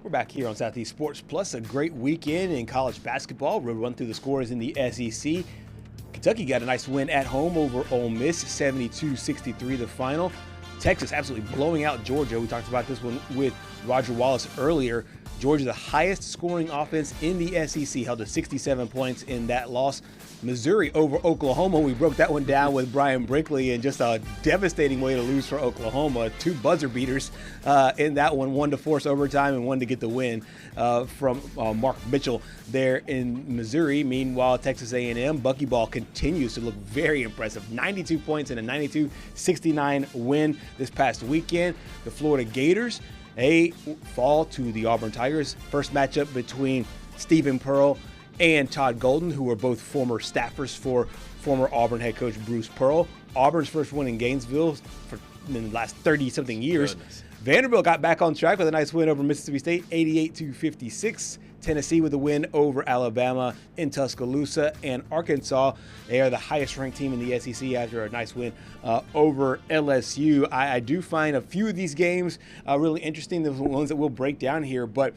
We're back here on Southeast Sports Plus. A great weekend in college basketball. We'll run through the scores in the SEC. Kentucky got a nice win at home over Ole Miss, 72-63 the final. Texas absolutely blowing out Georgia. We talked about this one with Roger Wallace earlier. Georgia, the highest scoring offense in the SEC, held to 67 points in that loss. Missouri over Oklahoma. We broke that one down with Brian Brinkley, and just a devastating way to lose for Oklahoma. 2 buzzer beaters in that one to force overtime and one to get the win from Mark Mitchell there in Missouri. Meanwhile, Texas A&M buckyball continues to look very impressive. 92 points in a 92-69 win this past weekend. The Florida Gators, they fall to the Auburn Tigers. First matchup between Stephen Pearl and Todd Golden, who are both former staffers for former Auburn head coach Bruce Pearl. Auburn's first win in Gainesville in the last 30-something years. Goodness. Vanderbilt got back on track with a nice win over Mississippi State, 88-56. Tennessee with a win over Alabama in Tuscaloosa. And Arkansas, they are the highest-ranked team in the SEC after a nice win over LSU. I do find a few of these games really interesting, the ones that we'll break down here. But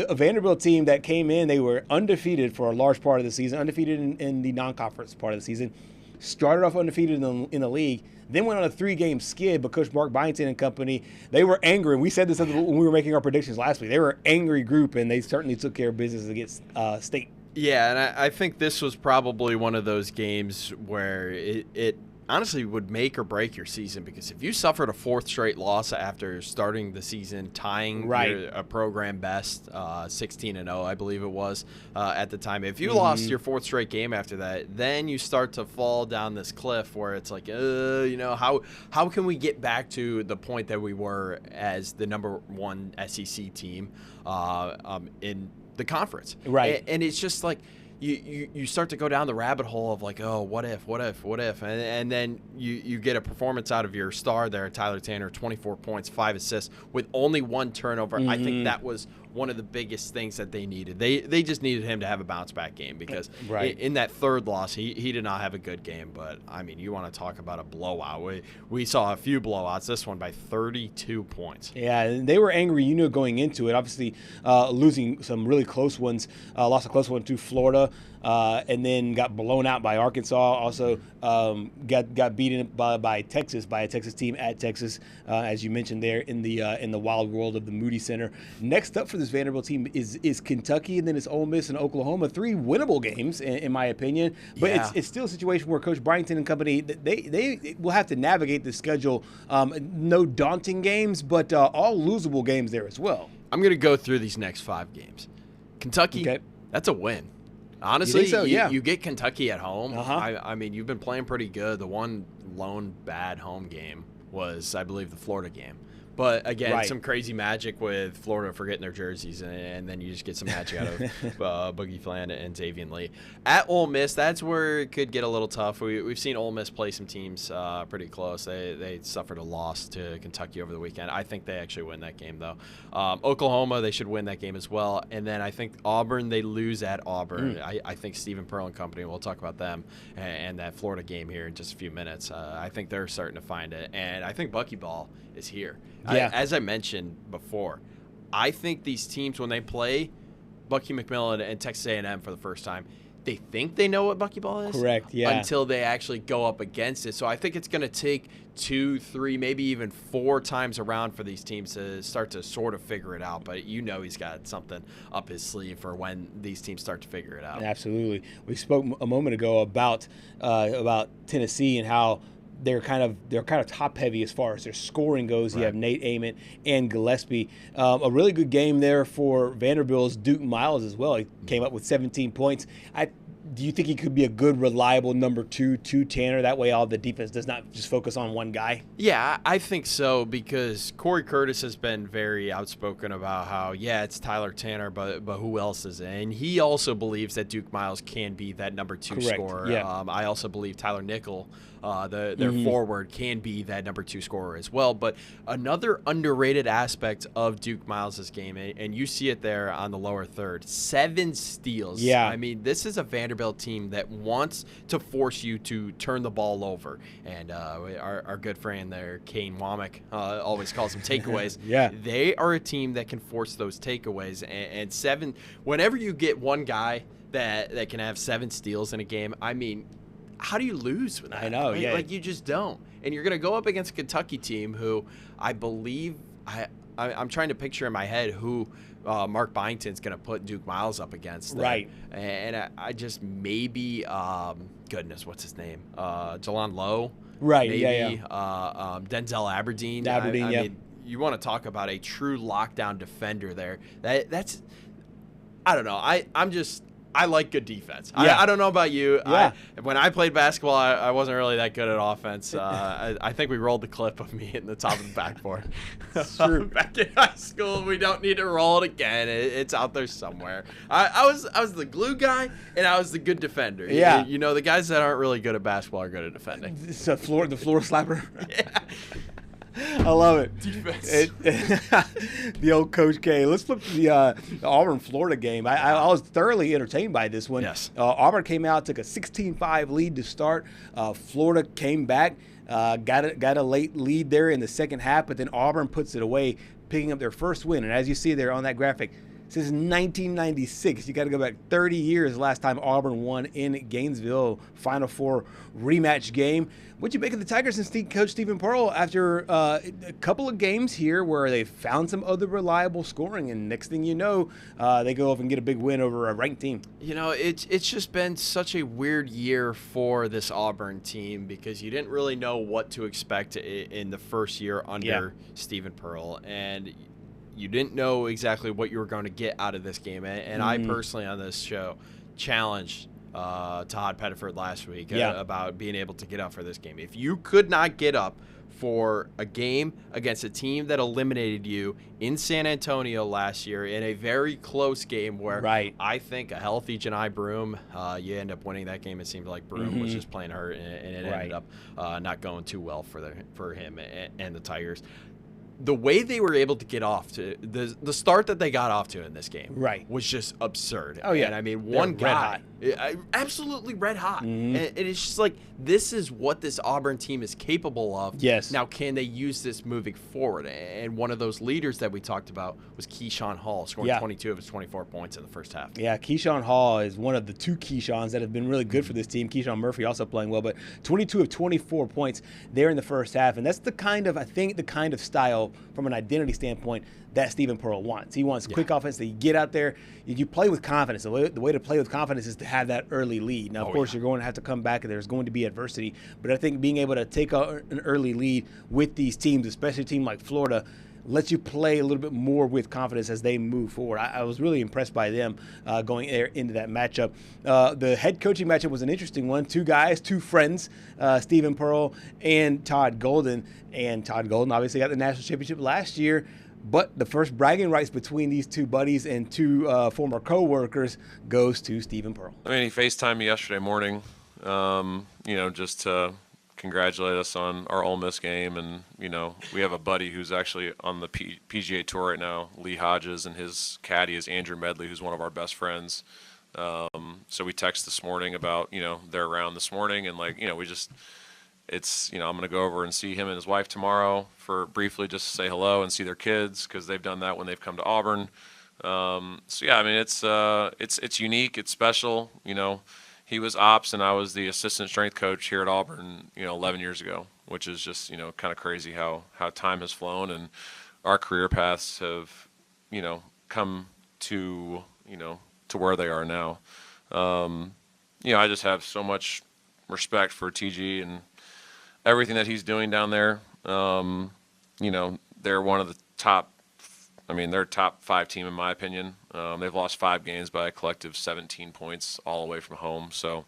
a Vanderbilt team that came in, they were undefeated for a large part of the season, undefeated in the non-conference part of the season, started off undefeated in the league, then went on a 3-game skid. But Coach Mark Byington and company, they were angry. And we said this when we were making our predictions last week. They were an angry group, and they certainly took care of business against State. Yeah, and I think this was probably one of those games where it honestly would make or break your season, because if you suffered a 4th straight loss after starting the season, tying a program best, 16-0, I believe it was at the time. If you lost your 4th straight game after that, then you start to fall down this cliff where it's like, how can we get back to the point that we were as the number 1 SEC team in the conference? Right. And it's just like, you start to go down the rabbit hole of like, oh, what if, and then you get a performance out of your star there, Tyler Tanner, 24 points, 5 assists with only 1 turnover. I think that was one of the biggest things that they needed. They just needed him to have a bounce back game, because in that 3rd loss, he did not have a good game. But I mean, you want to talk about a blowout. We saw a few blowouts. This one by 32 points. Yeah, and they were angry, going into it. Obviously, losing some really close ones. Lost a close one to Florida, and then got blown out by Arkansas. Also, got beaten by Texas, by a Texas team at Texas, as you mentioned there in the wild world of the Moody Center. Next up for this Vanderbilt team is Kentucky, and then it's Ole Miss and Oklahoma. 3 winnable games, in my opinion. But it's still a situation where Coach Byington and company, they will have to navigate the schedule. No daunting games, but all losable games there as well. I'm going to go through these next 5 games. Kentucky, that's a win. Honestly, so? You get Kentucky at home. Uh-huh. I mean, you've been playing pretty good. The one lone bad home game was, I believe, the Florida game. But, again, some crazy magic with Florida forgetting their jerseys, and then you just get some magic out of Boogie Flan and Xavier Lee. At Ole Miss, that's where it could get a little tough. We've seen Ole Miss play some teams pretty close. They suffered a loss to Kentucky over the weekend. I think they actually win that game, though. Oklahoma, they should win that game as well. And then I think Auburn, they lose at Auburn. I think Stephen Pearl and company, we'll talk about them and that Florida game here in just a few minutes. I think they're starting to find it. And I think buckyball is here. Yeah. As I mentioned before, I think these teams, when they play Bucky McMillan and Texas A&M for the first time, they think they know what buckyball is. Correct, yeah. Until they actually go up against it. So I think it's going to take 2, 3, maybe even 4 times around for these teams to start to sort of figure it out. But he's got something up his sleeve for when these teams start to figure it out. Absolutely. We spoke a moment ago about Tennessee and how they're kind of top heavy as far as their scoring goes. You have Nate Ament and Gillespie. A really good game there for Vanderbilt's Duke Miles as well. He came up with 17 points. Do you think he could be a good, reliable number 2 to Tanner? That way all the defense does not just focus on one guy? Yeah, I think so, because Corey Curtis has been very outspoken about how, it's Tyler Tanner, but who else is it? And he also believes that Duke Miles can be that number 2 scorer. Yeah. I also believe Tyler Nickel, their forward, can be that number 2 scorer as well. But another underrated aspect of Duke Miles' game, and you see it there on the lower third, 7 steals. Yeah. I mean, this is a Vanderbilt Vanderbilt team that wants to force you to turn the ball over. And our good friend there, Kane Womack, always calls them takeaways. Yeah. They are a team that can force those takeaways. And seven, whenever you get one guy that can have 7 steals in a game, I mean, how do you lose with that? I know, right? yeah. Like, you just don't. And you're going to go up against a Kentucky team who I believe I'm trying to picture in my head who Mark Byington's going to put Duke Miles up against. There. Right. And I just maybe, goodness, what's his name? Jalon Lowe. Right, maybe, yeah. Denzel Aberdeen. I yeah. mean, you want to talk about a true lockdown defender there. That's, I don't know. I like good defense. Yeah. I don't know about you. Yeah. When I played basketball, I wasn't really that good at offense. I think we rolled the clip of me hitting the top of the backboard. It's true. Back in high school, we don't need to roll it again. It's out there somewhere. I was the glue guy, and I was the good defender. Yeah. You know, the guys that aren't really good at basketball are good at defending. It's the floor slapper. Yeah. I love it. Defense. The old Coach K. Let's flip to the Auburn-Florida game. I was thoroughly entertained by this one. Yes. Auburn came out, took a 16-5 lead to start. Florida came back, got a late lead there in the second half, but then Auburn puts it away, picking up their first win. And as you see there on that graphic, since 1996, you got to go back 30 years last time Auburn won in Gainesville, Final Four rematch game. What'd you make of the Tigers and Coach Stephen Pearl after a couple of games here where they found some other reliable scoring, and next thing you know, they go off and get a big win over a ranked team? You know, it's just been such a weird year for this Auburn team because you didn't really know what to expect in the first year under Stephen Pearl, and you didn't know exactly what you were going to get out of this game. And I personally on this show challenged Todd Pettiford last week about being able to get up for this game. If you could not get up for a game against a team that eliminated you in San Antonio last year in a very close game where I think a healthy Janai Broome, you end up winning that game. It seemed like Broome was just playing hurt, and it ended up not going too well for him and the Tigers. The way they were able to get off to the start that they got off to in this game was just absurd. Oh, yeah. And I mean, one guy, absolutely red hot. And it's just like, this is what this Auburn team is capable of. Yes. Now, can they use this moving forward? And one of those leaders that we talked about was Keyshawn Hall, scoring 22 of his 24 points in the first half. Yeah, Keyshawn Hall is one of the 2 Keyshawns that have been really good for this team. Keyshawn Murphy also playing well, but 22 of 24 points there in the first half. And that's the kind of style from an identity standpoint that Stephen Pearl wants. He wants quick offense, that you get out there, you play with confidence. The way to play with confidence is to have that early lead. Now, of course, you're going to have to come back, and there's going to be adversity. But I think being able to take an early lead with these teams, especially a team like Florida, lets you play a little bit more with confidence as they move forward. I was really impressed by them going there into that matchup. The head coaching matchup was an interesting one. 2 guys, 2 friends, Stephen Pearl and Todd Golden. And Todd Golden obviously got the national championship last year. But the first bragging rights between these 2 buddies and 2 former co-workers goes to Stephen Pearl. I mean, he FaceTimed me yesterday morning, just to congratulate us on our Ole Miss game. And, we have a buddy who's actually on the PGA Tour right now, Lee Hodges, and his caddy is Andrew Medley, who's one of our best friends. So we text this morning about, they're around this morning, and I'm going to go over and see him and his wife tomorrow for briefly just to say hello and see their kids, because they've done that when they've come to Auburn. It's unique. It's special. He was ops and I was the assistant strength coach here at Auburn, 11 years ago, which is just, kind of crazy how time has flown and our career paths have, come to, to where they are now. I just have so much respect for TG and everything that he's doing down there. They're one of the top, they're a top 5 team in my opinion. They've lost 5 games by a collective 17 points all away from home. So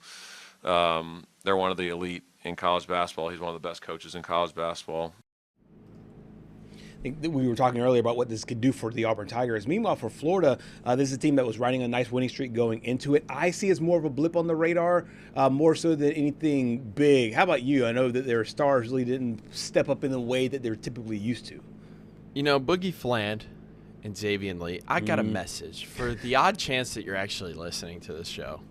they're one of the elite in college basketball. He's one of the best coaches in college basketball. I think that we were talking earlier about what this could do for the Auburn Tigers. Meanwhile, for Florida, this is a team that was riding a nice winning streak going into it. I see as more of a blip on the radar, more so than anything big. How about you? I know that their stars really didn't step up in the way that they're typically used to. Boogie Fland and Xavier Lee, I got a message. For the odd chance that you're actually listening to this show,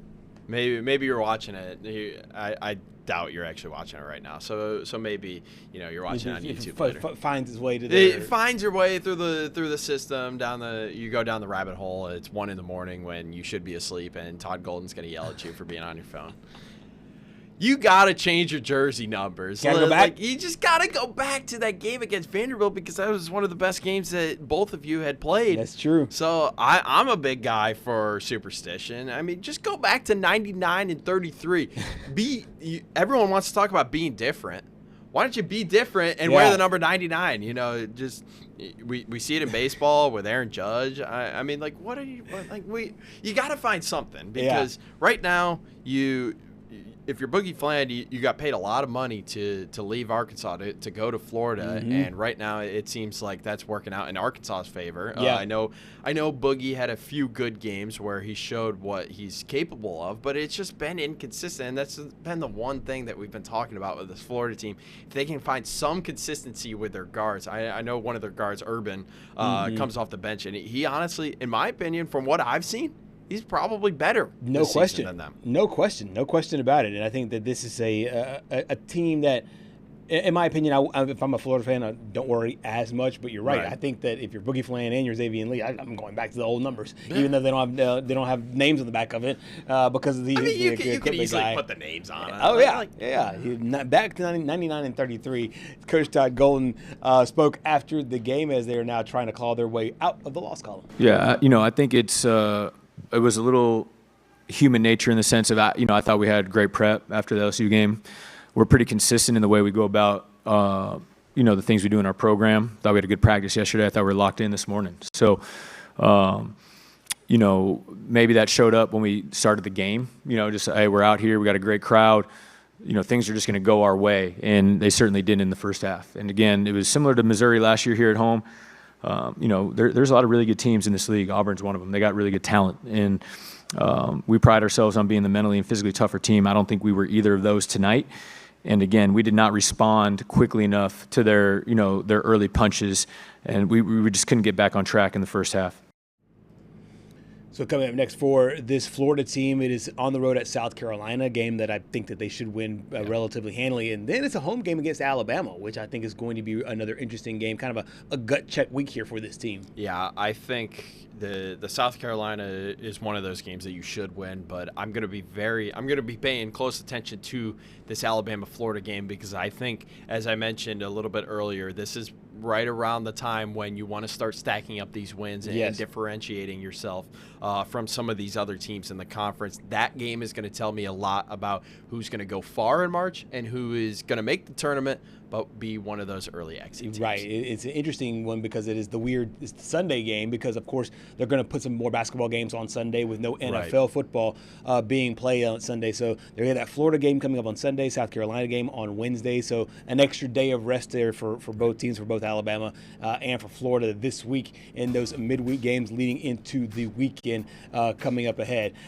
Maybe you're watching it. I doubt you're actually watching it right now. So maybe you're watching it on YouTube later. Finds its way to it finds your way through the system you go down the rabbit hole. It's 1 a.m. when you should be asleep, and Todd Golden's gonna yell at you for being on your phone. You gotta change your jersey numbers. Gotta go back. You just gotta go back to that game against Vanderbilt, because that was one of the best games that both of you had played. That's true. So I'm a big guy for superstition. I mean, just go back to 99 and 33. Everyone wants to talk about being different. Why don't you be different and wear the number 99? We see it in baseball with Aaron Judge. I mean, like, you got to find something, because right now if you're Boogie Fland, you got paid a lot of money to leave Arkansas to go to Florida, and right now it seems like that's working out in Arkansas's favor. I know Boogie had a few good games where he showed what he's capable of, but it's just been inconsistent, and that's been the one thing that we've been talking about with this Florida team. If they can find some consistency with their guards, I know one of their guards, Urban, comes off the bench, and he honestly, in my opinion, from what I've seen, he's probably better this season than them. No question about it. And I think that this is a team that, in my opinion, if I'm a Florida fan, I don't worry as much. But you're right. I think that if you're Boogie Fland and you're Xavier Lee, I'm going back to the old numbers, even though they don't have names on the back of it, because of the. I mean, you can easily put the names on it. Oh yeah. Back to 99 and 33. Coach Todd Golden spoke after the game, as they are now trying to claw their way out of the loss column. Yeah, I think it was a little human nature in the sense of, I thought we had great prep after the LSU game. We're pretty consistent in the way we go about, the things we do in our program. Thought we had a good practice yesterday. I thought we were locked in this morning. So, maybe that showed up when we started the game. Just, hey, we're out here. We got a great crowd. Things are just going to go our way. And they certainly didn't in the first half. And, again, it was similar to Missouri last year here at home. There's a lot of really good teams in this league. Auburn's one of them. They got really good talent, and we pride ourselves on being the mentally and physically tougher team. I don't think we were either of those tonight. And again, we did not respond quickly enough to their early punches, and we just couldn't get back on track in the first half. So coming up next for this Florida team, it is on the road at South Carolina, a game that I think that they should win relatively handily. And then it's a home game against Alabama, which I think is going to be another interesting game, kind of a gut check week here for this team. Yeah, I think the South Carolina is one of those games that you should win, but I'm going to be paying close attention to this Alabama-Florida game, because I think, as I mentioned a little bit earlier, this is right around the time when you want to start stacking up these wins and differentiating yourself from some of these other teams in the conference. That game is going to tell me a lot about who's going to go far in March and who is going to make the tournament but be one of those early exit teams. Right. It's an interesting one because it's the Sunday game, because, of course, they're going to put some more basketball games on Sunday with no NFL football being played on Sunday. So they have that Florida game coming up on Sunday, South Carolina game on Wednesday. So an extra day of rest there for both teams, for both Alabama and for Florida this week in those midweek games leading into the weekend coming up ahead.